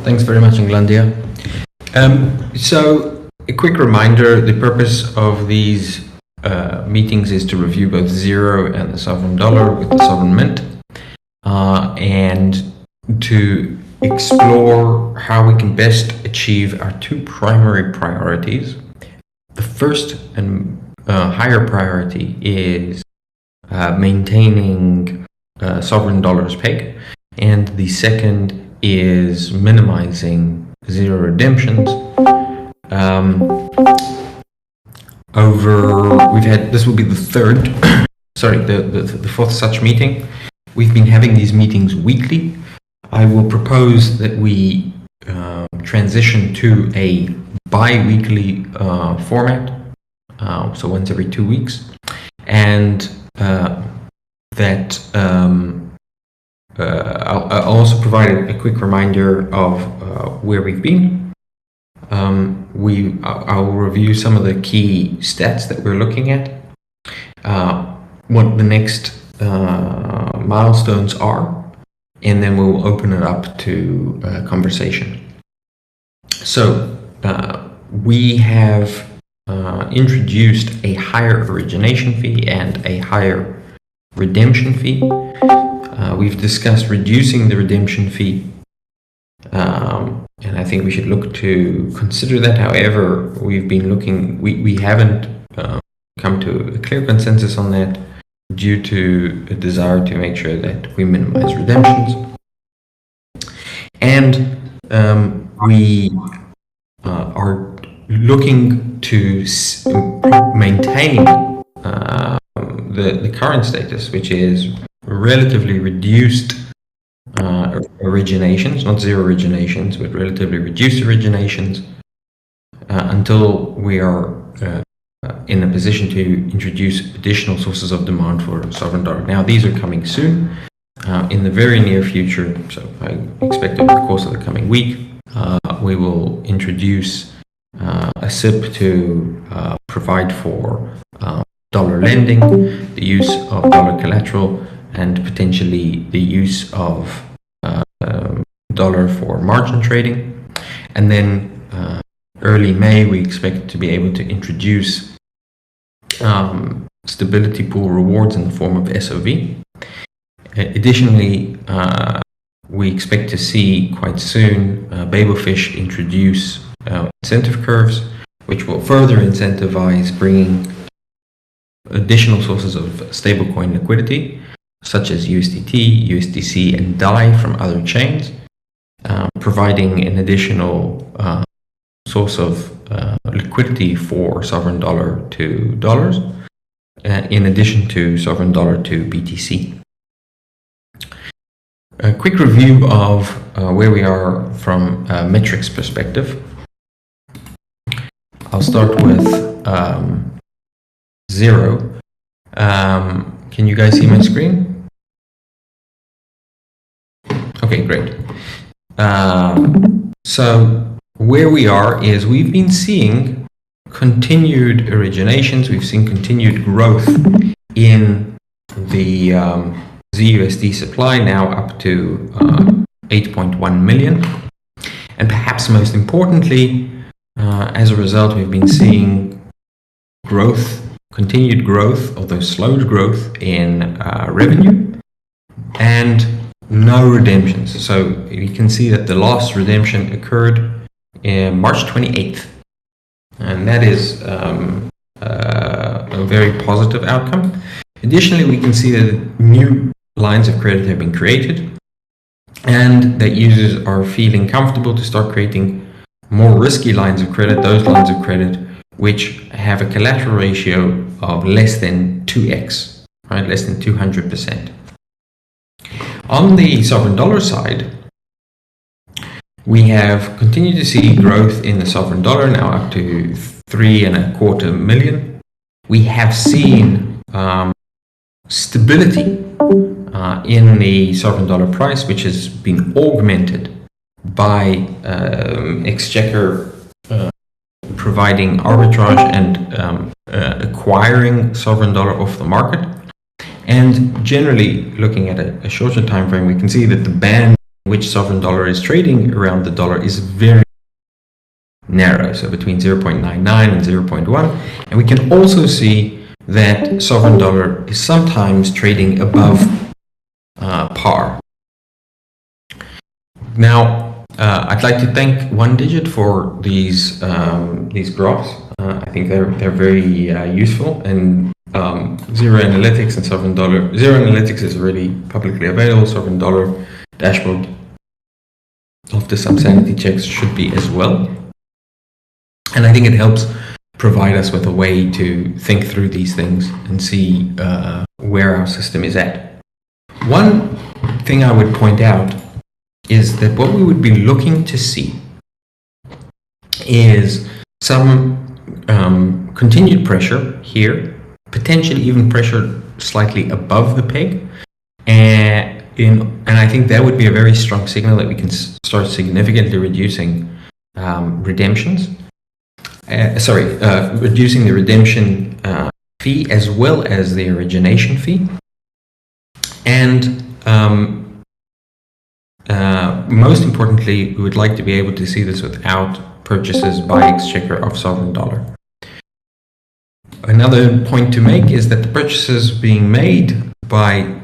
Thanks very much, Englandia. So a quick reminder, the purpose of these meetings is to review both Zero and the sovereign dollar with the sovereign mint, and to explore how we can best achieve our two primary priorities. The first and higher priority is maintaining sovereign dollars peg, and the second is minimizing zero redemptions. This will be the third, the fourth such meeting. We've been having these meetings weekly. I will propose that we transition to a bi-weekly format, so once every 2 weeks, and that I'll also provide a quick reminder of where we've been. I'll review some of the key stats that we're looking at, what the next milestones are, and then we'll open it up to conversation. So we have introduced a higher origination fee and a higher redemption fee. We've discussed reducing the redemption fee, and I think we should look to consider that. However, we've been looking, we haven't come to a clear consensus on that due to a desire to make sure that we minimize redemptions. And we are looking to maintain the current status, which is relatively reduced originations, not zero originations, but relatively reduced originations, until we are in a position to introduce additional sources of demand for sovereign dollar. Now, these are coming soon, in the very near future, so I expect over the course of the coming week, we will introduce a SIP to provide for dollar lending, the use of dollar collateral, and potentially the use of dollar for margin trading. And then early May, we expect to be able to introduce stability pool rewards in the form of SOV. Additionally, we expect to see quite soon Babelfish introduce incentive curves, which will further incentivize bringing additional sources of stablecoin liquidity, such as USDT, USDC, and DAI from other chains, providing an additional source of liquidity for sovereign dollar to dollars, in addition to sovereign dollar to BTC. A quick review of where we are from a metrics perspective. I'll start with Zero. Can you guys see my screen? Okay, great. So where we are is we've been seeing continued originations. We've seen continued growth in the ZUSD supply, now up to 8.1 million. And perhaps most importantly, as a result, we've been seeing growth, continued growth, although slowed growth in revenue, and no redemptions. So you can see that the last redemption occurred in March 28th, and that is a very positive outcome. Additionally, we can see that new lines of credit have been created, and that users are feeling comfortable to start creating more risky lines of credit, those lines of credit which have a collateral ratio of less than 2x, right, less than 200%. On the sovereign dollar side, we have continued to see growth in the sovereign dollar, now up to 3.25 million. We have seen stability in the sovereign dollar price, which has been augmented by Exchequer providing arbitrage and acquiring sovereign dollar off the market. And generally, looking at a shorter time frame, we can see that the band which sovereign dollar is trading around the dollar is very narrow, so between 0.99 and 0.1. And we can also see that sovereign dollar is sometimes trading above par. Now, I'd like to thank One Digit for these graphs. I think they're very useful, and Zero Analytics and Sovereign Dollar. Zero Analytics is already publicly available. Sovereign Dollar dashboard after some sanity checks should be as well. And I think it helps provide us with a way to think through these things and see where our system is at. One thing I would point out is that what we would be looking to see is some continued pressure here, potentially even pressure slightly above the peg, and I think that would be a very strong signal that we can start significantly reducing redemptions. Reducing the redemption fee as well as the origination fee, and most importantly, we would like to be able to see this without purchases by Exchequer of sovereign dollar. Another point to make is that the purchases being made by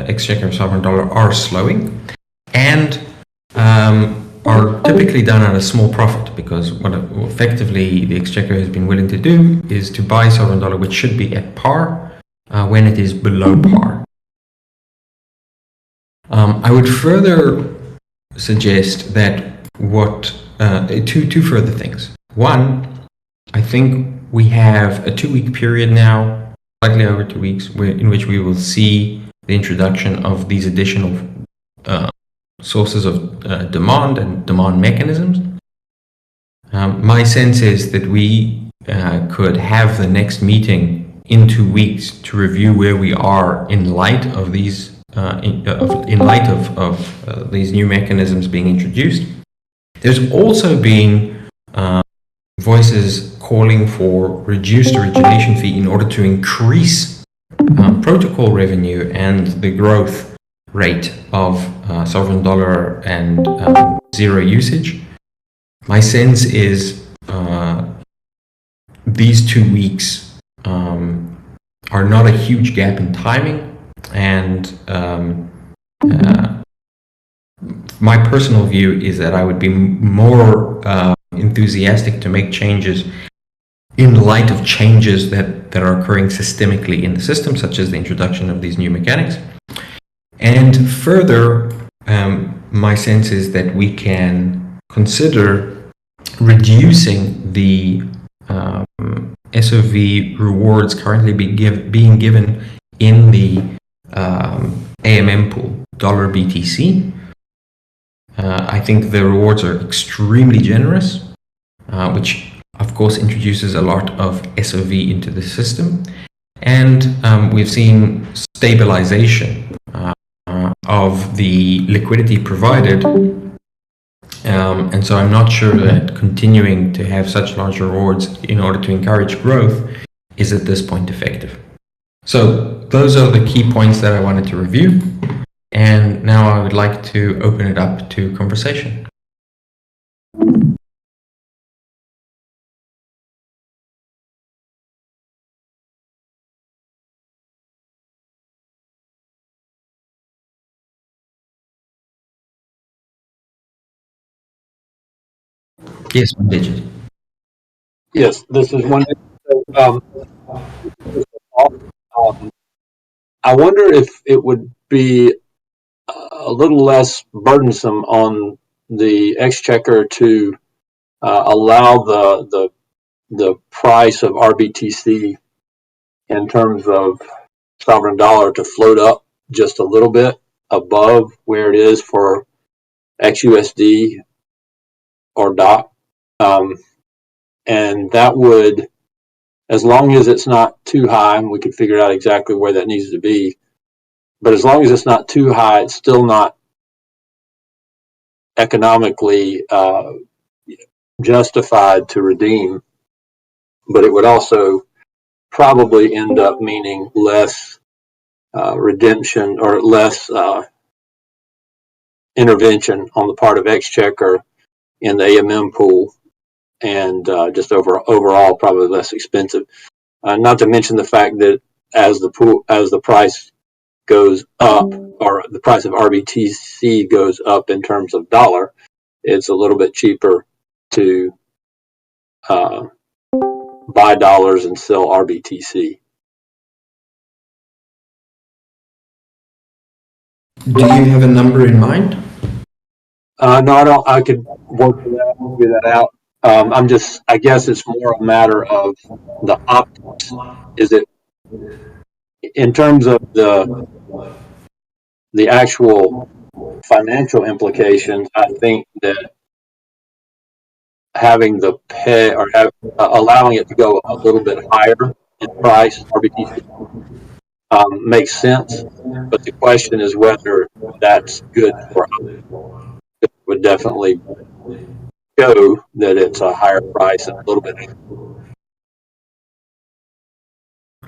Exchequer of sovereign dollar are slowing, and are typically done at a small profit, because what effectively the Exchequer has been willing to do is to buy sovereign dollar which should be at par when it is below par. I would further suggest that two further things. One, I think we have a 2-week period now, slightly over 2 weeks, in which we will see the introduction of these additional sources of demand and demand mechanisms. My sense is that we could have the next meeting in 2 weeks to review where we are in light of these these new mechanisms being introduced. There's also been voices calling for reduced origination fee in order to increase protocol revenue and the growth rate of sovereign dollar and zero usage. My sense is these 2 weeks are not a huge gap in timing, and my personal view is that I would be more enthusiastic to make changes in light of changes that are occurring systemically in the system, such as the introduction of these new mechanics. And further, my sense is that we can consider reducing the SOV rewards currently being given in the AMM pool, dollar BTC. I think the rewards are extremely generous, which of course introduces a lot of SOV into the system. And we've seen stabilization of the liquidity provided. And so I'm not sure that continuing to have such large rewards in order to encourage growth is at this point effective. So those are the key points that I wanted to review. And now I would like to open it up to conversation. Yes, One Digit. Yes, this is One Digit. I wonder if it would be a little less burdensome on the Exchequer to allow the price of RBTC in terms of sovereign dollar to float up just a little bit above where it is for XUSD or DOC. And that would, as long as it's not too high, and we could figure out exactly where that needs to be, but as long as it's not too high, it's still not economically justified to redeem, but it would also probably end up meaning less redemption or less intervention on the part of Exchequer in the AMM pool, and just overall probably less expensive. Not to mention the fact that as the price goes up, or the price of RBTC goes up in terms of dollar, it's a little bit cheaper to buy dollars and sell RBTC. Do you have a number in mind? No, I don't. I could work figure that out. I guess it's more a matter of the optics. Is it in terms of the actual financial implications? I think that having the pay or allowing it to go a little bit higher in price, RBTC, makes sense. But the question is whether that's good for us. It would definitely show that it's a higher price and a little bit.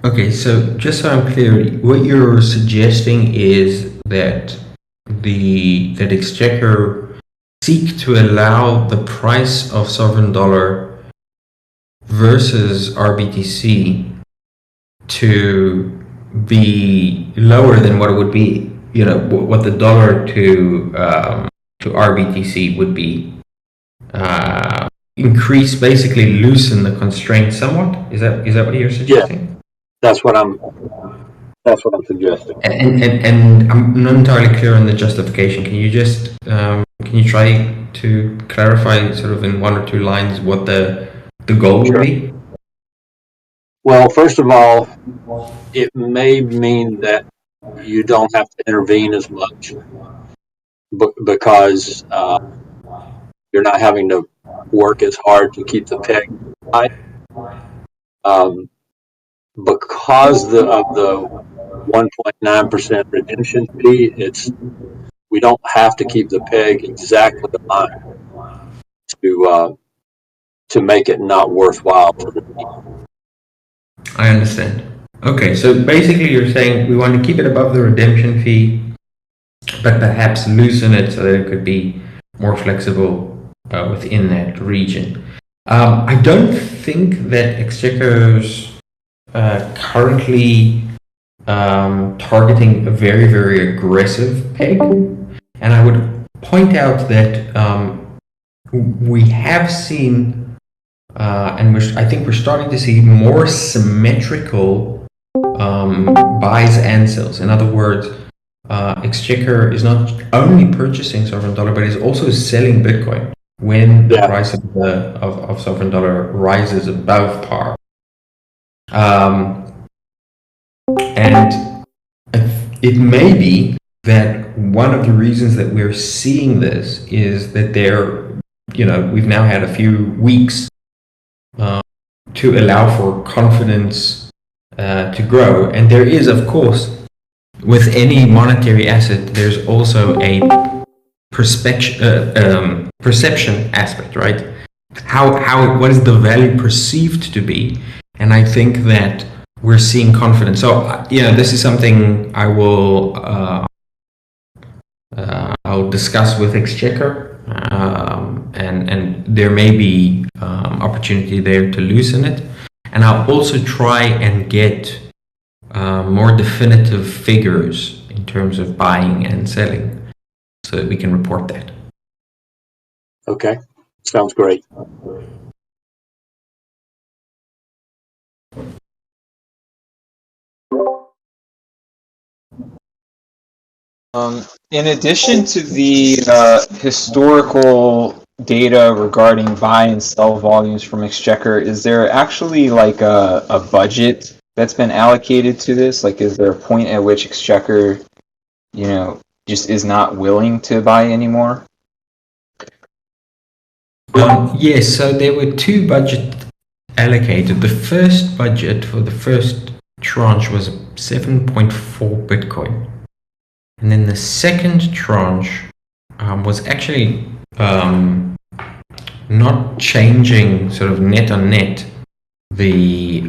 Okay, so just so I'm clear, what you're suggesting is that that Exchequer seek to allow the price of sovereign dollar versus RBTC to be lower than what it would be, what the dollar to RBTC would be, increase, basically loosen the constraint somewhat. Is that what you're suggesting? Yeah, that's what I'm suggesting. And I'm not entirely clear on the justification. Can you just can you try to clarify, sort of in one or two lines, what the goal would be? Well, first of all, it may mean that you don't have to intervene as much because you're not having to work as hard to keep the peg high. Because of the 1.9% redemption fee, we don't have to keep the peg exactly aligned to make it not worthwhile for the people. I understand. Okay, so basically you're saying we want to keep it above the redemption fee, but perhaps loosen it so that it could be more flexible within that region. I don't think that Exchequer's currently targeting a very, very aggressive peg, and I would point out that we have seen, and I think we're starting to see more symmetrical buys and sells. In other words, Exchequer is not only purchasing sovereign dollar, but is also selling Bitcoin when the price of sovereign dollar rises above par. And it may be that one of the reasons that we're seeing this is that we've now had a few weeks to allow for confidence to grow. And there is, of course, with any monetary asset, there's also a perception aspect, right? What is the value perceived to be? And I think that we're seeing confidence. So, this is something I will I'll discuss with Exchequer, and there may be opportunity there to loosen it. And I'll also try and get more definitive figures in terms of buying and selling, so that we can report that. Okay, sounds great. In addition to the historical data regarding buy and sell volumes from Exchequer, is there actually like a budget that's been allocated to this? Like, is there a point at which Exchequer, just is not willing to buy anymore? Yes, so there were two budgets allocated. The first budget for the first tranche was 7.4 Bitcoin. And then the second tranche was actually not changing sort of net on net the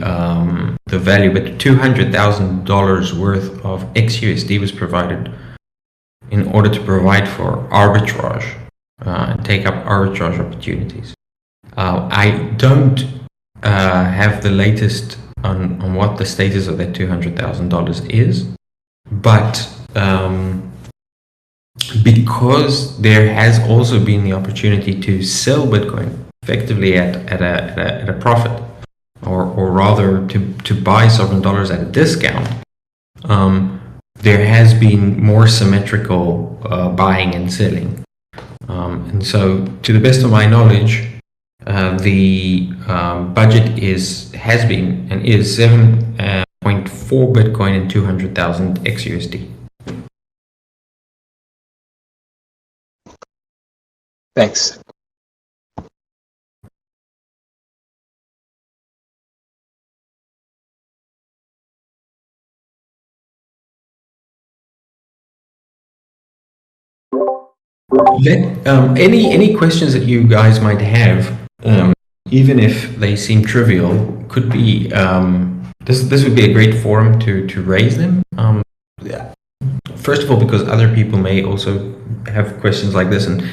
value, but $200,000 worth of XUSD was provided in order to provide for arbitrage and take up arbitrage opportunities. I don't have the latest on what the status of that $200,000 is, but because there has also been the opportunity to sell Bitcoin effectively at a profit, or rather to buy sovereign dollars at a discount, there has been more symmetrical buying and selling. And so, to the best of my knowledge, the budget has been and is 7.4 Bitcoin and 200,000 XUSD. Thanks. Any questions that you guys might have, even if they seem trivial, could be this would be a great forum to raise them. First of all, because other people may also have questions like this, and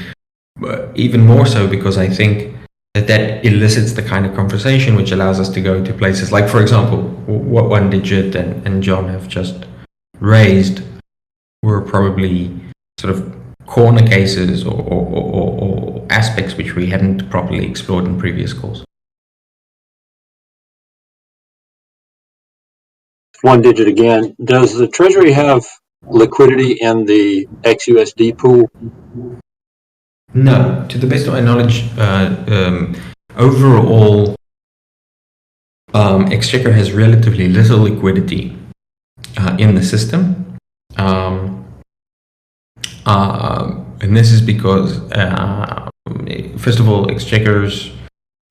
even more so because I think that elicits the kind of conversation which allows us to go to places like, for example, what One Digit and John have just raised were probably sort of corner cases or aspects which we hadn't properly explored in previous calls. One Digit again. Does the Treasury have liquidity in the XUSD pool? No, to the best of my knowledge, overall, Exchequer has relatively little liquidity in the system. And this is because, first of all, Exchequer's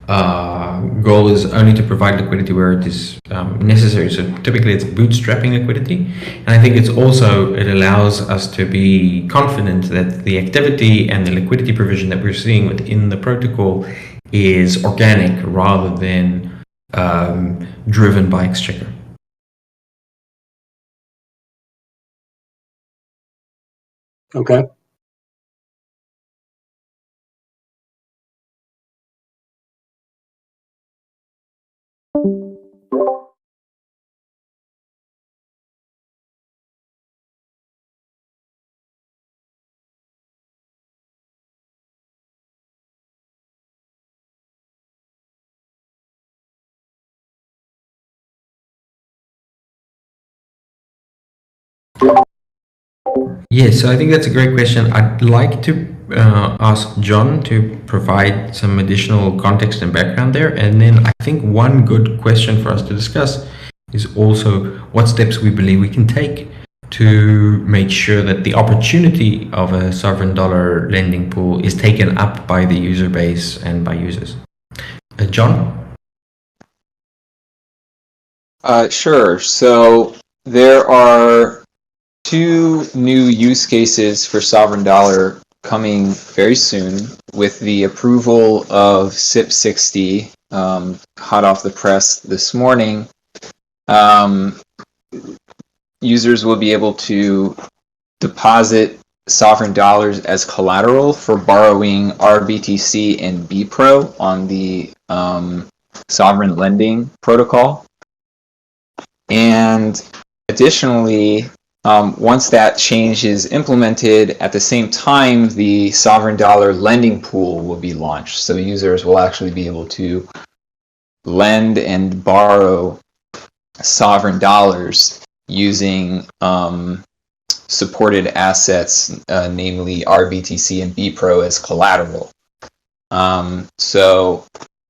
goal is only to provide liquidity where it is necessary. So typically it's bootstrapping liquidity. And I think it allows us to be confident that the activity and the liquidity provision that we're seeing within the protocol is organic rather than driven by Exchequer. Okay. Yes, so I think that's a great question. I'd like to ask John to provide some additional context and background there. And then I think one good question for us to discuss is also what steps we believe we can take to make sure that the opportunity of a sovereign dollar lending pool is taken up by the user base and by users. John? Sure. So there are two new use cases for sovereign dollar coming very soon with the approval of SIP 60, hot off the press this morning. Users will be able to deposit sovereign dollars as collateral for borrowing RBTC and BPRO on the sovereign lending protocol. And additionally, once that change is implemented, at the same time, the sovereign dollar lending pool will be launched. So users will actually be able to lend and borrow sovereign dollars using supported assets, namely RBTC and BPRO as collateral. So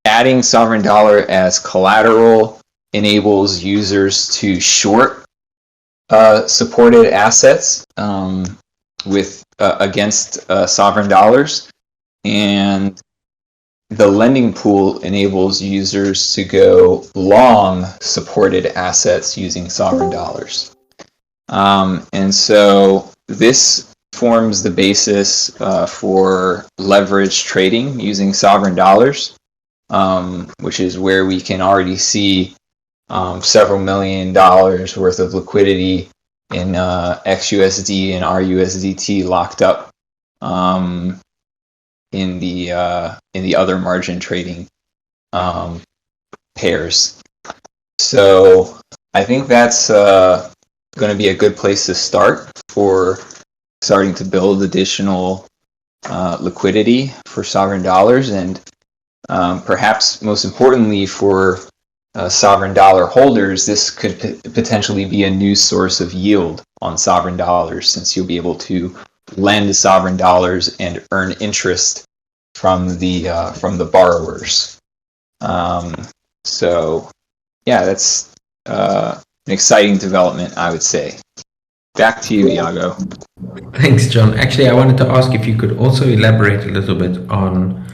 adding sovereign dollar as collateral enables users to short supported assets with against sovereign dollars, and the lending pool enables users to go long supported assets using sovereign dollars. And so this forms the basis for leverage trading using sovereign dollars, which is where we can already see several $1 million worth of liquidity XUSD and RUSDT locked up in the other margin trading pairs. So I think that's going to be a good place to start for starting to build additional liquidity for sovereign dollars, and perhaps most importantly for sovereign dollar holders, this could potentially be a new source of yield on sovereign dollars, since you'll be able to lend sovereign dollars and earn interest from the borrowers. So yeah, that's an exciting development, I would say. Back to you, Iago. Thanks, John. Actually, I wanted to ask if you could also elaborate a little bit on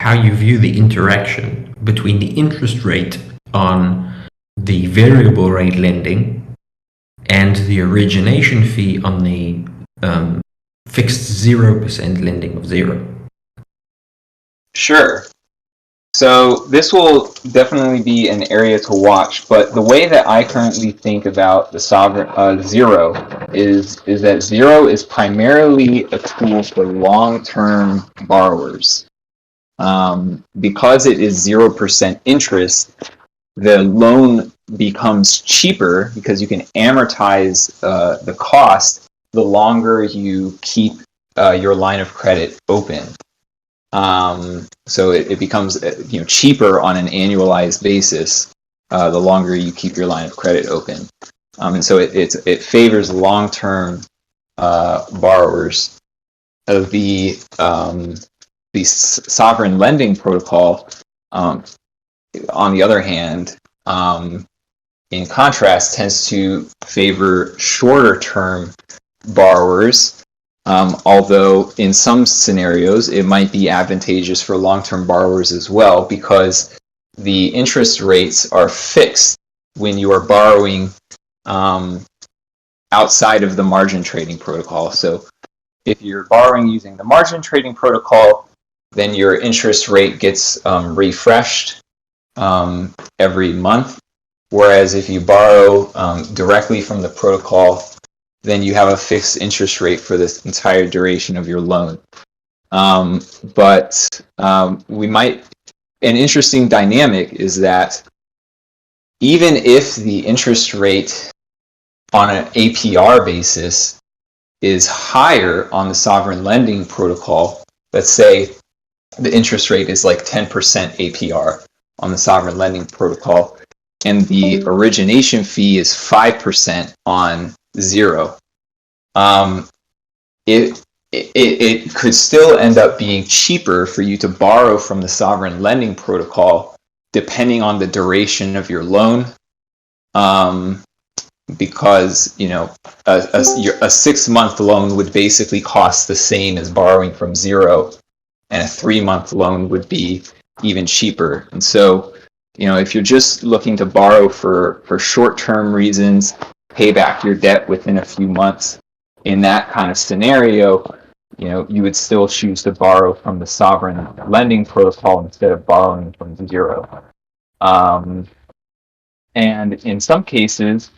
how you view the interaction between the interest rate on the variable rate lending and the origination fee on the fixed 0% lending of 0. Sure. So this will definitely be an area to watch, but the way that I currently think about the sovereign zero is that zero is primarily a tool for long-term borrowers. Because it is 0% interest, the loan becomes cheaper because you can amortize the cost the longer you keep your line of credit open. So it becomes cheaper on an annualized basis the longer you keep your line of credit open, and so it favors long-term borrowers. The sovereign lending protocol, on the other hand, in contrast, tends to favor shorter-term borrowers. Although in some scenarios it might be advantageous for long-term borrowers as well, because the interest rates are fixed when you are borrowing outside of the margin trading protocol. So if you're borrowing using the margin trading protocol, then your interest rate gets refreshed every month, whereas if you borrow directly from the protocol, then you have a fixed interest rate for the entire duration of your loan. But an interesting dynamic is that even if the interest rate on an APR basis is higher on the sovereign lending protocol, let's say the interest rate is like 10% APR on the sovereign lending protocol, and the origination fee is 5% on 0. It could still end up being cheaper for you to borrow from the sovereign lending protocol depending on the duration of your loan, because a 6-month loan would basically cost the same as borrowing from 0, and a 3-month loan would be even cheaper. And so if you're just looking to borrow for short-term reasons, pay back your debt within a few months, in that kind of scenario, you would still choose to borrow from the sovereign lending protocol instead of borrowing from 0. And in some cases,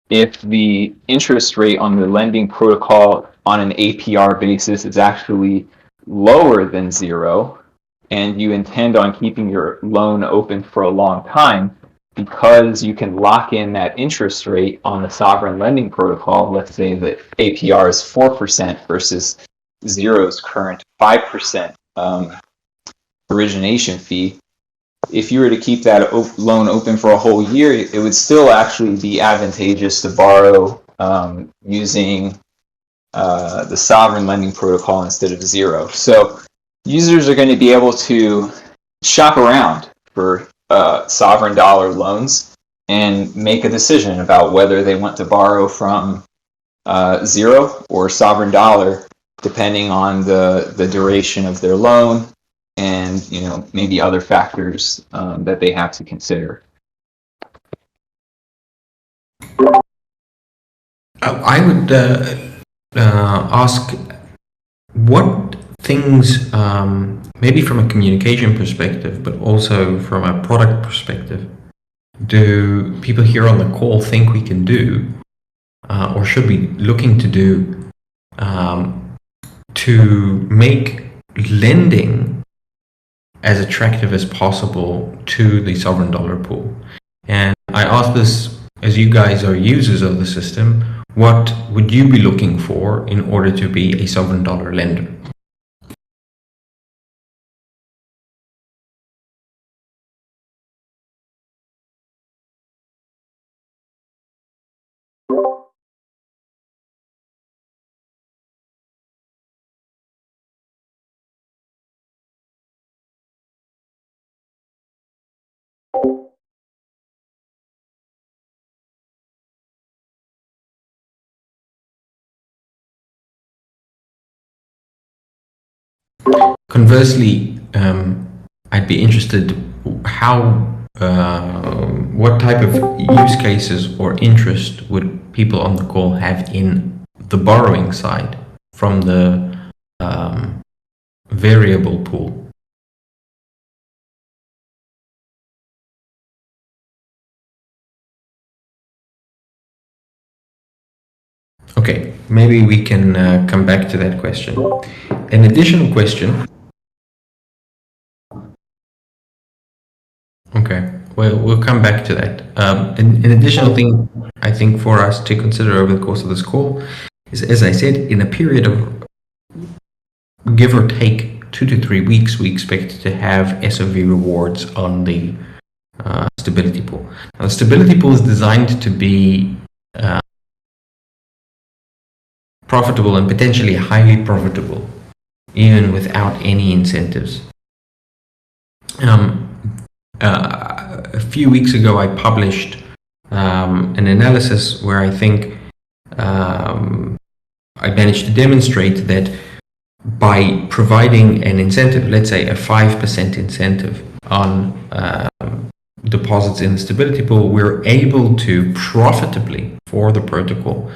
if the interest rate on the lending protocol on an APR basis is actually lower than 0, and you intend on keeping your loan open for a long time, because you can lock in that interest rate on the sovereign lending protocol, let's say that APR is 4% versus 0's current 5% origination fee. If you were to keep that loan open for a whole year, it would still actually be advantageous to borrow using the sovereign lending protocol instead of 0. So users are going to be able to shop around for sovereign dollar loans and make a decision about whether they want to borrow from 0 or sovereign dollar, depending on the duration of their loan and maybe other factors that they have to consider. I would ask what things, maybe from a communication perspective, but also from a product perspective, do people here on the call think we can do or should be looking to do to make lending as attractive as possible to the sovereign dollar pool? And I ask this as you guys are users of the system, what would you be looking for in order to be a sovereign dollar lender? Conversely, I'd be interested what type of use cases or interest would people on the call have in the borrowing side from the variable pool? Okay, maybe we can come back to that question. An additional question. Okay, well, we'll come back to that. An additional thing I think for us to consider over the course of this call is, as I said, in a period of give or take 2 to 3 weeks, we expect to have SOV rewards on the stability pool. Now, the stability pool is designed to be profitable and potentially highly profitable, even without any incentives. A few weeks ago, I published an analysis where I think I managed to demonstrate that by providing an incentive, let's say a 5% incentive on deposits in the stability pool, we're able to profitably, for the protocol,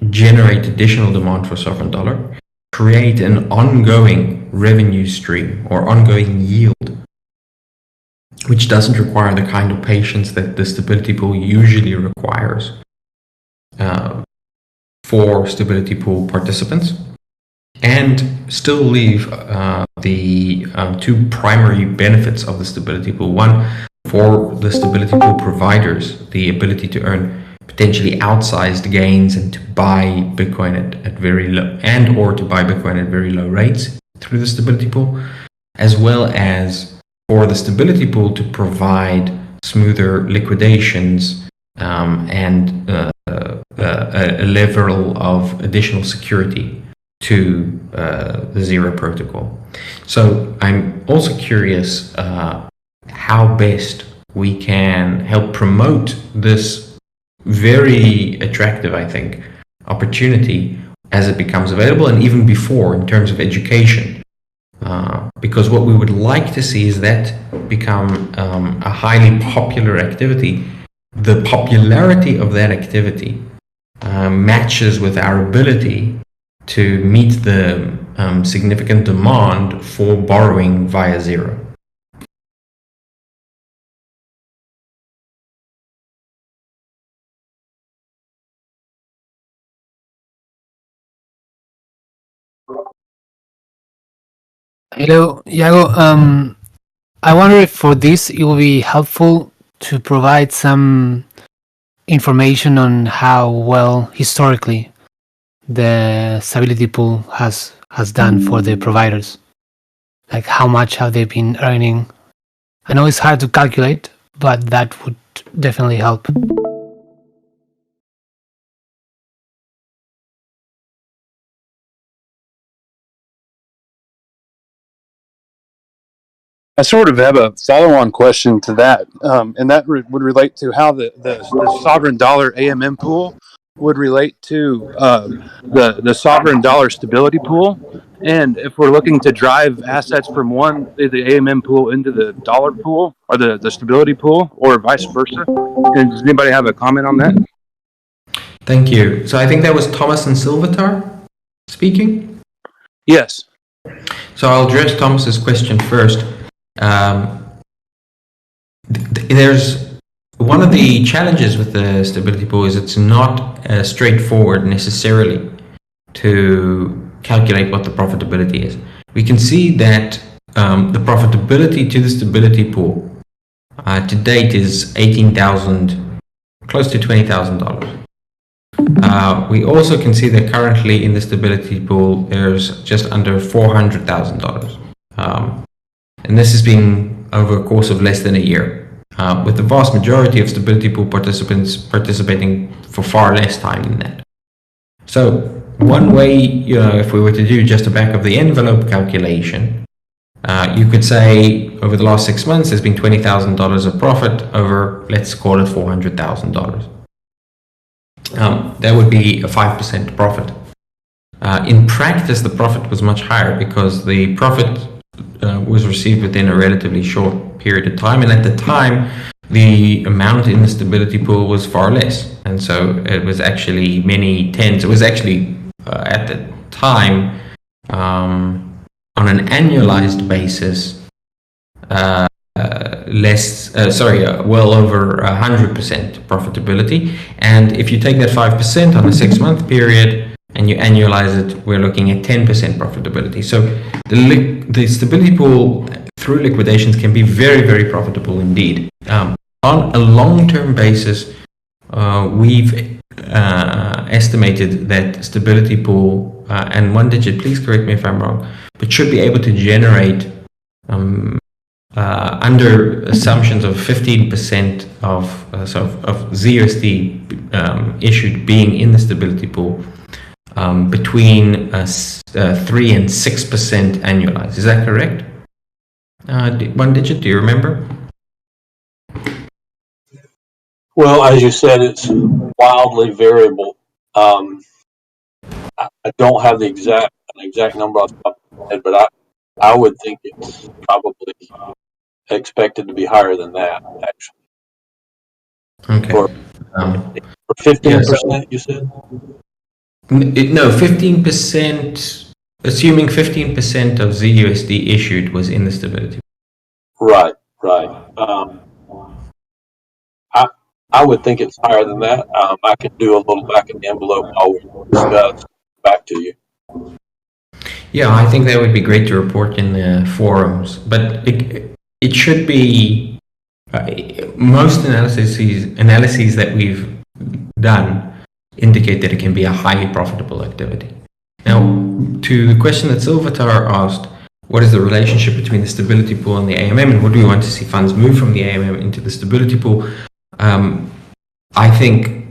generate additional demand for sovereign dollar, create an ongoing revenue stream or ongoing yield, which doesn't require the kind of patience that the stability pool usually requires for stability pool participants, and still leave the two primary benefits of the stability pool. One, for the stability pool providers, the ability to earn potentially outsized gains and to buy Bitcoin at very low, and or to buy Bitcoin at very low rates through the stability pool, as well as for the stability pool to provide smoother liquidations and a level of additional security to the Zero protocol. So I'm also curious how best we can help promote this very attractive, I think, opportunity as it becomes available, and even before in terms of education. Because what we would like to see is that become a highly popular activity. The popularity of that activity matches with our ability to meet the significant demand for borrowing via Zero. Hello, Iago. I wonder if for this it will be helpful to provide some information on how well historically the stability pool has done for the providers. Like how much have they been earning? I know it's hard to calculate, but that would definitely help. I sort of have a follow-on question to that, and that would relate to how the sovereign dollar AMM pool would relate to the sovereign dollar stability pool. And if we're looking to drive assets from the AMM pool into the dollar pool or the stability pool, or vice versa, and does anybody have a comment on that? Thank you. So I think that was Thomas and Silvatar speaking? Yes. So I'll address Thomas's question first. There's one of the challenges with the stability pool is it's not straightforward necessarily to calculate what the profitability is. We can see that the profitability to the stability pool to date is $18,000, close to $20,000. We also can see that currently in the stability pool there's just under $400,000, and this has been over a course of less than a year, with the vast majority of stability pool participants participating for far less time than that. So one way, if we were to do just a back of the envelope calculation, you could say over the last 6 months there's been $20,000 of profit over, let's call it $400,000. That would be a 5% profit. In practice, the profit was much higher because the profit was received within a relatively short period of time, and at the time the amount in the stability pool was far less, and so it was actually many tens. It was actually at the time on an annualized basis well over 100% profitability. And if you take that 5% on a 6-month period and you annualize it, we're looking at 10% profitability. So the stability pool through liquidations can be very, very profitable indeed. On a long-term basis, we've estimated that stability pool, and one digit, please correct me if I'm wrong, but should be able to generate under assumptions of 15% of ZUSD issued being in the stability pool, between 3 and 6% annualized. Is that correct? One digit, do you remember? Well, as you said, it's wildly variable. I don't have an exact number off the top of my head, but I would think it's probably expected to be higher than that, actually. Okay. For 15%, you said? No, 15%, assuming 15% of ZUSD issued was in the stability. Right. I would think it's higher than that. I can do a little back of the envelope. I'll discuss back to you. Yeah, I think that would be great to report in the forums, but it should be most analyses that we've done indicate that it can be a highly profitable activity. Now, to the question that Silvatar asked, what is the relationship between the stability pool and the AMM, and would we want to see funds move from the AMM into the stability pool? I think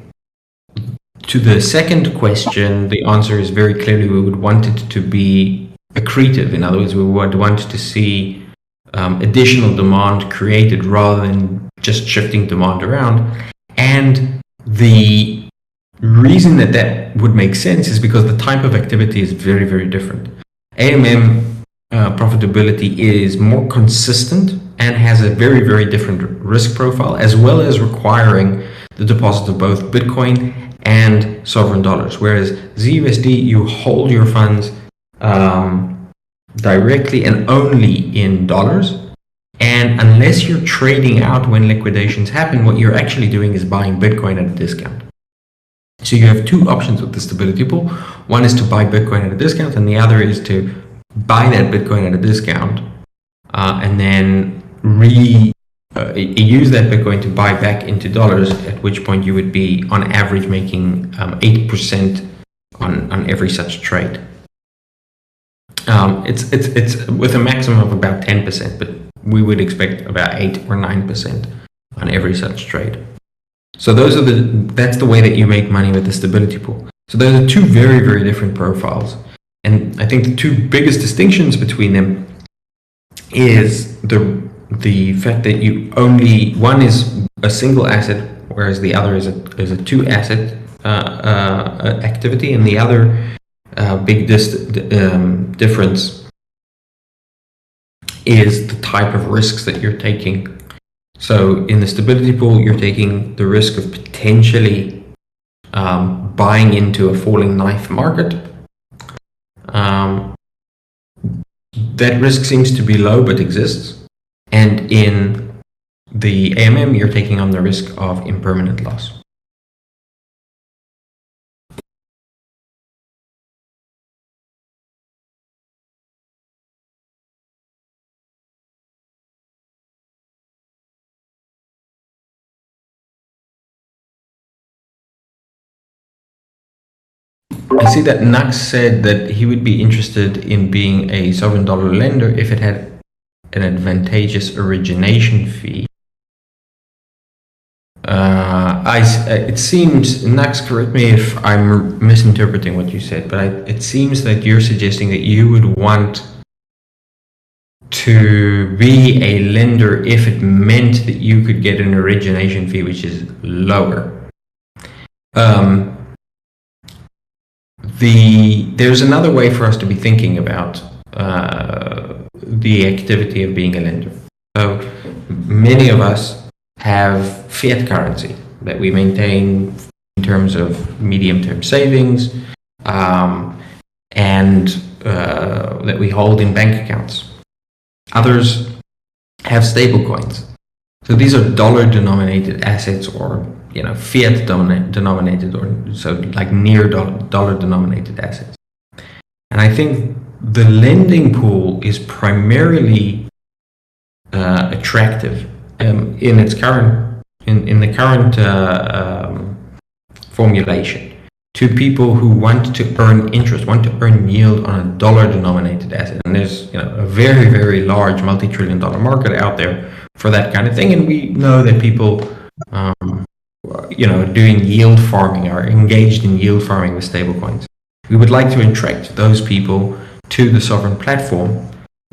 to the second question, the answer is very clearly we would want it to be accretive. In other words, we would want to see additional demand created rather than just shifting demand around. And the reason that would make sense is because the type of activity is very, very different. AMM profitability is more consistent and has a very, very different risk profile, as well as requiring the deposit of both Bitcoin and sovereign dollars. Whereas ZUSD, you hold your funds directly and only in dollars. And unless you're trading out when liquidations happen, what you're actually doing is buying Bitcoin at a discount. So you have two options with the stability pool. One is to buy Bitcoin at a discount, and the other is to buy that Bitcoin at a discount and then use that Bitcoin to buy back into dollars, at which point you would be on average making 8% on every such trade. It's with a maximum of about 10%, but we would expect about 8 or 9% on every such trade. So that's the way that you make money with the stability pool. So those are two very, very different profiles. And I think the two biggest distinctions between them is the fact that one is a single asset, whereas the other is a 2-asset activity, and the other big difference is the type of risks that you're taking. So in the stability pool, you're taking the risk of potentially buying into a falling knife market. That risk seems to be low, but exists. And in the AMM, you're taking on the risk of impermanent loss. I see that Nux said that he would be interested in being a sovereign dollar lender if it had an advantageous origination fee. It seems, Nux, correct me if I'm misinterpreting what you said, but it seems that you're suggesting that you would want to be a lender if it meant that you could get an origination fee which is lower. There's another way for us to be thinking about the activity of being a lender. So many of us have fiat currency that we maintain in terms of medium-term savings and that we hold in bank accounts. Others have stable coins. So these are dollar-denominated assets, or fiat denominated, or so like near dollar-denominated assets. And I think the lending pool is primarily attractive in its current the current formulation to people who want to earn interest, want to earn yield on a dollar-denominated asset. And there's a very, very large multi-trillion-dollar market out there for that kind of thing. And we know that people doing yield farming, are engaged in yield farming with stablecoins. We would like to attract those people to the Sovrin platform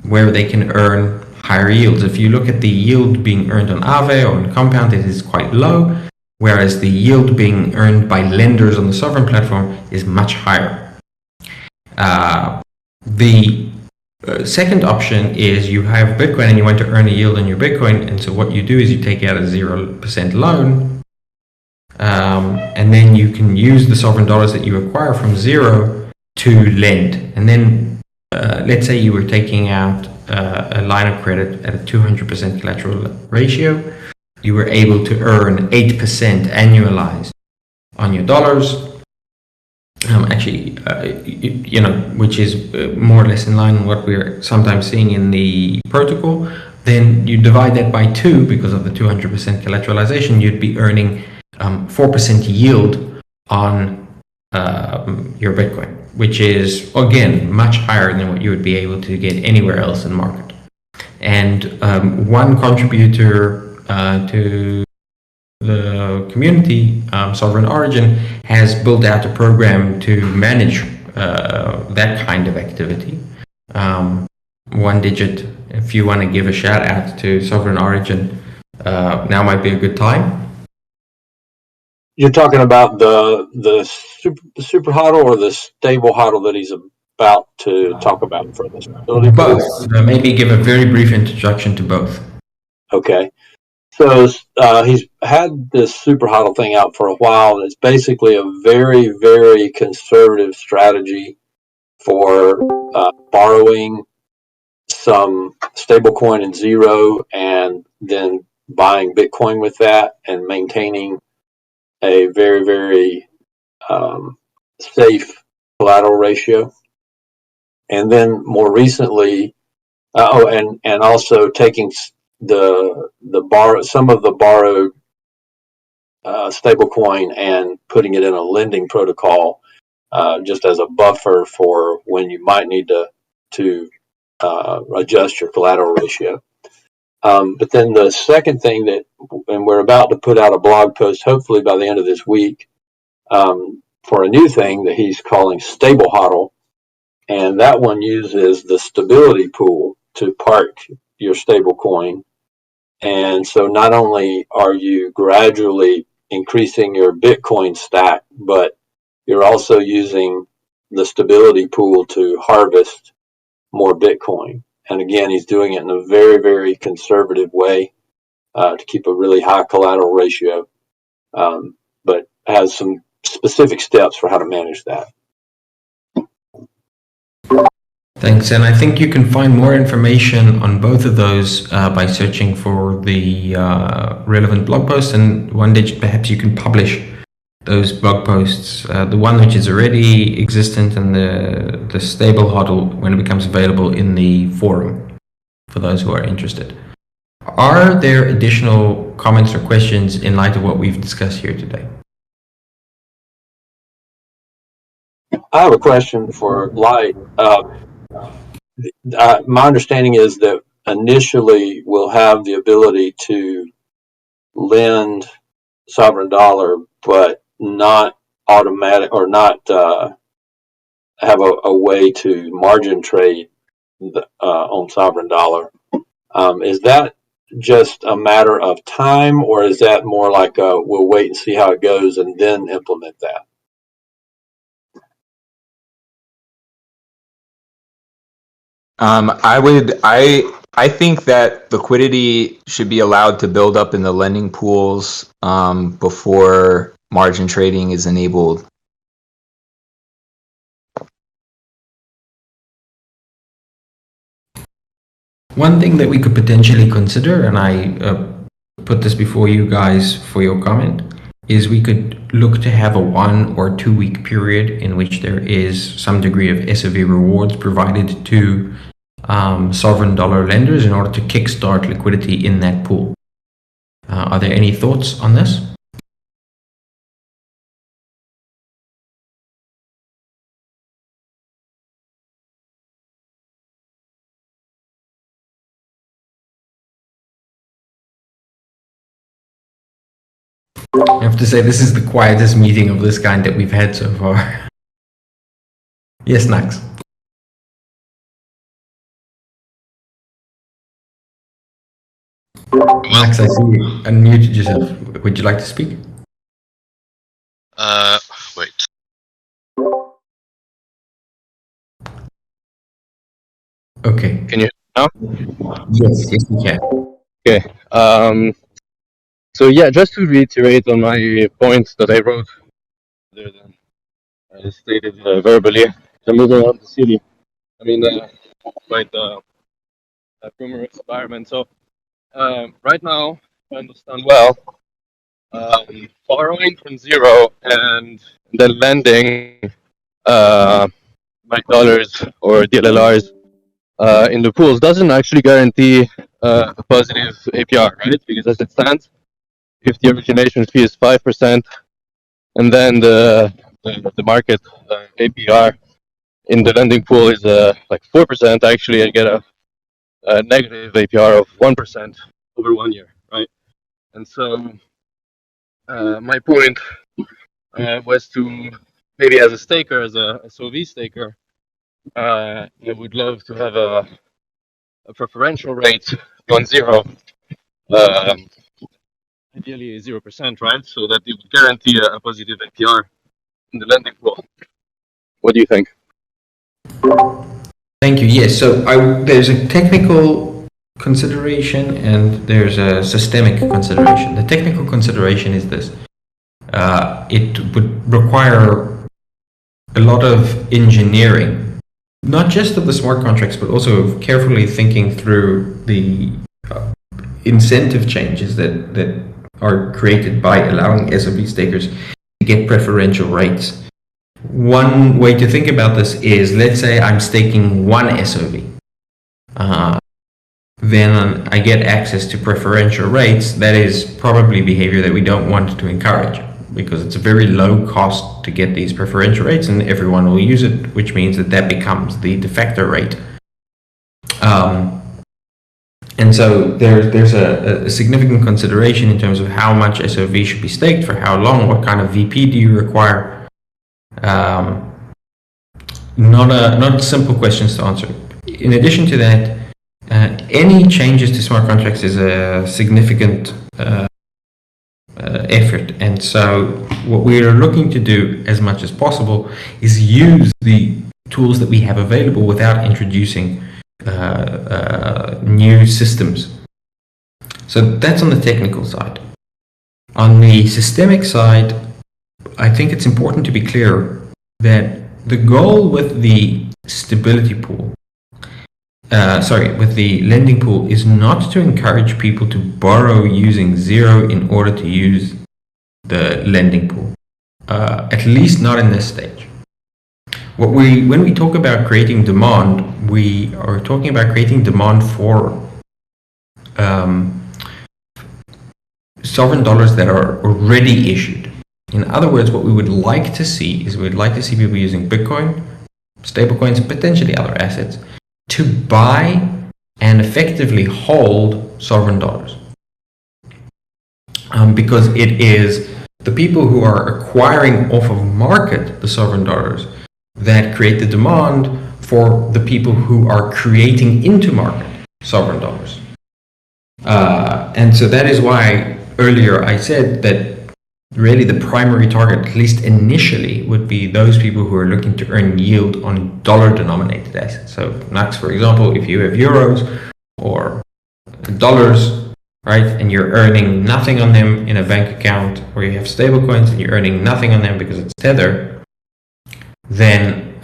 where they can earn higher yields. If you look at the yield being earned on Aave or on Compound, it is quite low, whereas the yield being earned by lenders on the Sovrin platform is much higher. The second option is you have Bitcoin and you want to earn a yield on your Bitcoin, and so what you do is you take out a 0% loan, and then you can use the sovereign dollars that you acquire from zero to lend. And then let's say you were taking out a line of credit at a 200% collateral ratio. You were able to earn 8% annualized on your dollars. Which is more or less in line with what we're sometimes seeing in the protocol. Then you divide that by 2 because of the 200% collateralization. You'd be earning 4% yield on your Bitcoin, which is again much higher than what you would be able to get anywhere else in the market. And one contributor to the community, Sovereign Origin, has built out a program to manage that kind of activity. One Digit, if you want to give a shout out to Sovereign Origin, now might be a good time. You're talking about the super hodl or the stable hodl that he's about to talk about for this? Both. Maybe give a very brief introduction to both. Okay. So he's had this super hodl thing out for a while, and it's basically a very, very conservative strategy for borrowing some stablecoin in zero and then buying Bitcoin with that and maintaining a very, very safe collateral ratio. And then more recently, and also taking some of the borrowed stablecoin and putting it in a lending protocol just as a buffer for when you might need to adjust your collateral ratio. But then the second thing and we're about to put out a blog post, hopefully by the end of this week, for a new thing that he's calling stable hodl. And that one uses the stability pool to park your stable coin. And so not only are you gradually increasing your Bitcoin stack, but you're also using the stability pool to harvest more Bitcoin. And again, he's doing it in a very, very conservative way to keep a really high collateral ratio, but has some specific steps for how to manage that. Thanks, and I think you can find more information on both of those by searching for the relevant blog posts, and one day perhaps you can publish those blog posts, the one which is already existent and the stable hodl when it becomes available in the forum for those who are interested. Are there additional comments or questions in light of what we've discussed here today? I have a question for Light. My understanding is that initially we'll have the ability to lend sovereign dollar, but not automatic or not have a way to margin trade on sovereign dollar. Is that just a matter of time, or is that more like we'll wait and see how it goes and then implement that? I think that liquidity should be allowed to build up in the lending pools before margin trading is enabled. One thing that we could potentially consider, and I put this before you guys for your comment, is we could look to have a 1 or 2 week period in which there is some degree of SOV rewards provided to sovereign dollar lenders in order to kickstart liquidity in that pool. Are there any thoughts on this? I have to say, this is the quietest meeting of this kind that we've had so far. Yes, Nax. Max, I see you unmuted yourself. Would you like to speak? Wait. Okay. Can you hear me now? Yes, we can. Okay. So yeah, just to reiterate on my points that I wrote, rather than I stated verbally, the moving around the city. I mean, quite a humorous environment. So right now, if I understand well, borrowing from zero and then lending my dollars or DLLRs in the pools doesn't actually guarantee a positive APR, right? Because as it stands, if the origination fee is 5%, and then the market APR in the lending pool is like 4%, actually I get a negative APR of 1% over 1 year, right? And so my point was to maybe as a staker, as a SOV staker, I would love to have a preferential rate on zero, ideally 0%, right? So that it would guarantee a positive APR in the lending pool. What do you think? Thank you. Yes, so there's a technical consideration and there's a systemic consideration. The technical consideration is this. It would require a lot of engineering, not just of the smart contracts, but also of carefully thinking through the incentive changes that are created by allowing SOV stakers to get preferential rates. One way to think about this is, let's say I'm staking one SOV. Then I get access to preferential rates. That is probably behavior that we don't want to encourage, because it's a very low cost to get these preferential rates and everyone will use it, which means that becomes the de facto rate. And so there's a significant consideration in terms of how much SOV should be staked, for how long, what kind of VP do you require. Not simple questions to answer. In addition to that, any changes to smart contracts is a significant effort, and so what we are looking to do as much as possible is use the tools that we have available without introducing new systems. So that's on the technical side. On the systemic side, I think it's important to be clear that the goal with the stability pool with the lending pool is not to encourage people to borrow using zero in order to use the lending pool. At least not in this stage. When we talk about creating demand, we are talking about creating demand for sovereign dollars that are already issued. In other words, what we would like to see is we'd like to see people using Bitcoin, stablecoins, and potentially other assets to buy and effectively hold sovereign dollars. Because it is the people who are acquiring off of market the sovereign dollars that create the demand for the people who are creating into market sovereign dollars. And so that is why earlier I said that really the primary target, at least initially, would be those people who are looking to earn yield on dollar-denominated assets. So NUX, for example, if you have euros or dollars, right, and you're earning nothing on them in a bank account, or you have stablecoins and you're earning nothing on them because it's Tether, then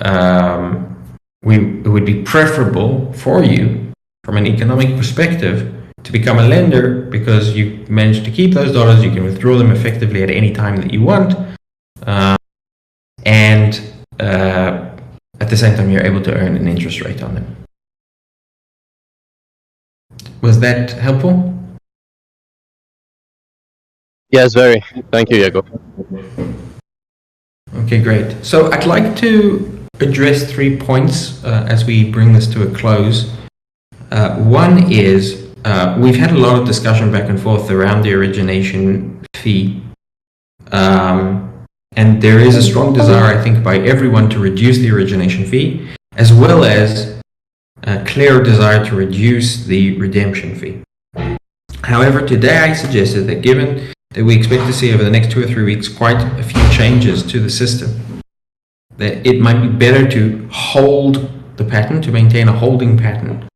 it would be preferable for you from an economic perspective to become a lender, because you managed to keep those dollars, you can withdraw them effectively at any time that you want, and at the same time you're able to earn an interest rate on them. Was that helpful? Yes, very. Thank you, Jago. Okay, great. So I'd like to address 3 points as we bring this to a close. One is we've had a lot of discussion back and forth around the origination fee. And there is a strong desire, I think, by everyone to reduce the origination fee, as well as a clear desire to reduce the redemption fee. However, today I suggested that given that we expect to see over the next 2 or 3 weeks quite a few changes to the system, that it might be better to hold the pattern, to maintain a holding pattern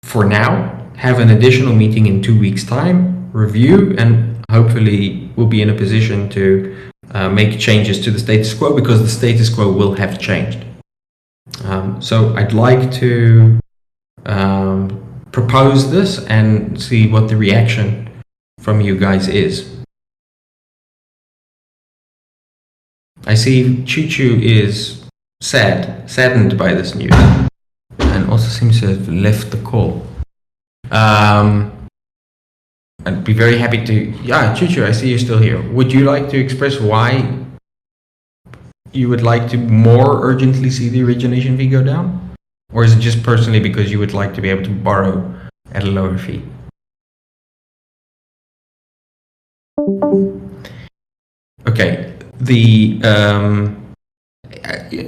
for now, have an additional meeting in 2 weeks' time, review, and hopefully we'll be in a position to make changes to the status quo, because the status quo will have changed. So I'd like to propose this and see what the reaction from you guys is. I see Choo-Choo is saddened by this news, and also seems to have left the call. I'd be very happy to, yeah, Choo-Choo, I see you're still here. Would you like to express why you would like to more urgently see the origination fee go down? Or is it just personally because you would like to be able to borrow at a lower fee? Okay,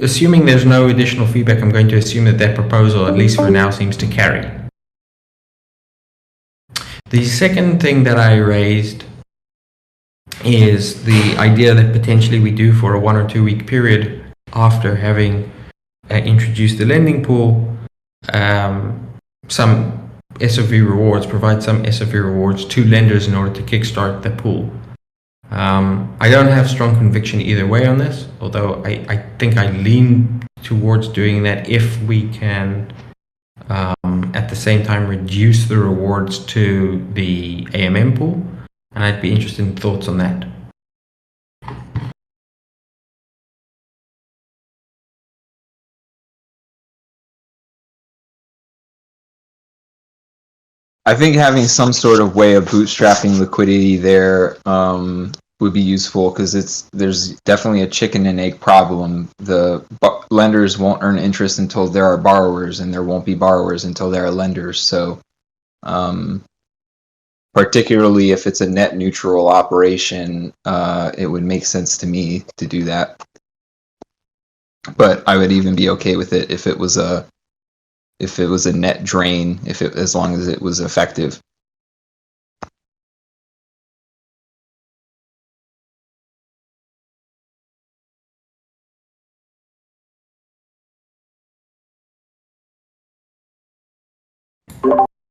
assuming there's no additional feedback, I'm going to assume that proposal, at least for now, seems to carry. The second thing that I raised is the idea that potentially we do, for a 1 or 2 week period after having introduced the lending pool, some SOV rewards, provide some SOV rewards to lenders in order to kickstart the pool. I don't have strong conviction either way on this, although I think I lean towards doing that if we can at the same time reduce the rewards to the AMM pool, and I'd be interested in thoughts on that. I think having some sort of way of bootstrapping liquidity there would be useful, because there's definitely a chicken and egg problem. The lenders won't earn interest until there are borrowers, and there won't be borrowers until there are lenders. So particularly if it's a net neutral operation, it would make sense to me to do that. But I would even be okay with it if it was a net drain, as long as it was effective.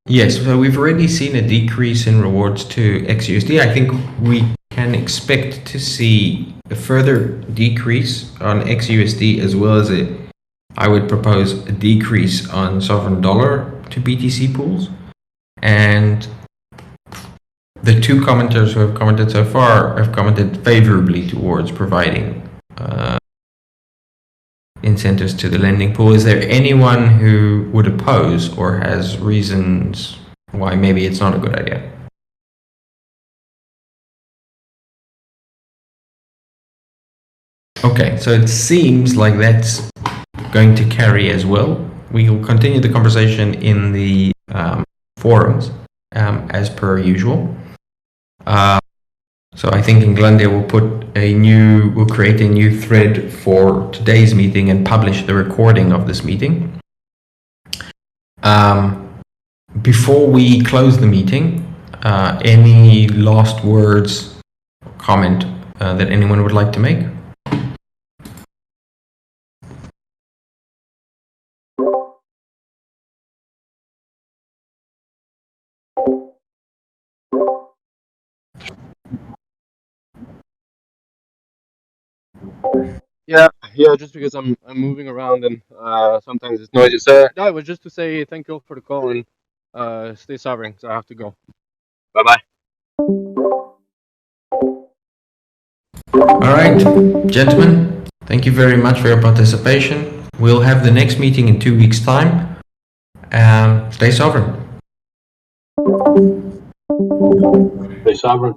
Yes, so we've already seen a decrease in rewards to XUSD. I think we can expect to see a further decrease on XUSD, as well as a I would propose a decrease on sovereign dollar to BTC pools. And the two commenters who have commented so far have commented favorably towards providing incentives to the lending pool. Is there anyone who would oppose or has reasons why maybe it's not a good idea? Okay, so it seems like that's going to carry as well. We will continue the conversation in the forums as per usual. So I think Englandia will create a new thread for today's meeting and publish the recording of this meeting. Before we close the meeting, any last words or comment that anyone would like to make? Yeah, just because I'm moving around and sometimes it's noisy. So no, it was just to say thank you all for the call and stay sovereign. So I have to go. Bye bye. All right, gentlemen, thank you very much for your participation. We'll have the next meeting in 2 weeks' time. Stay sovereign. Stay sovereign.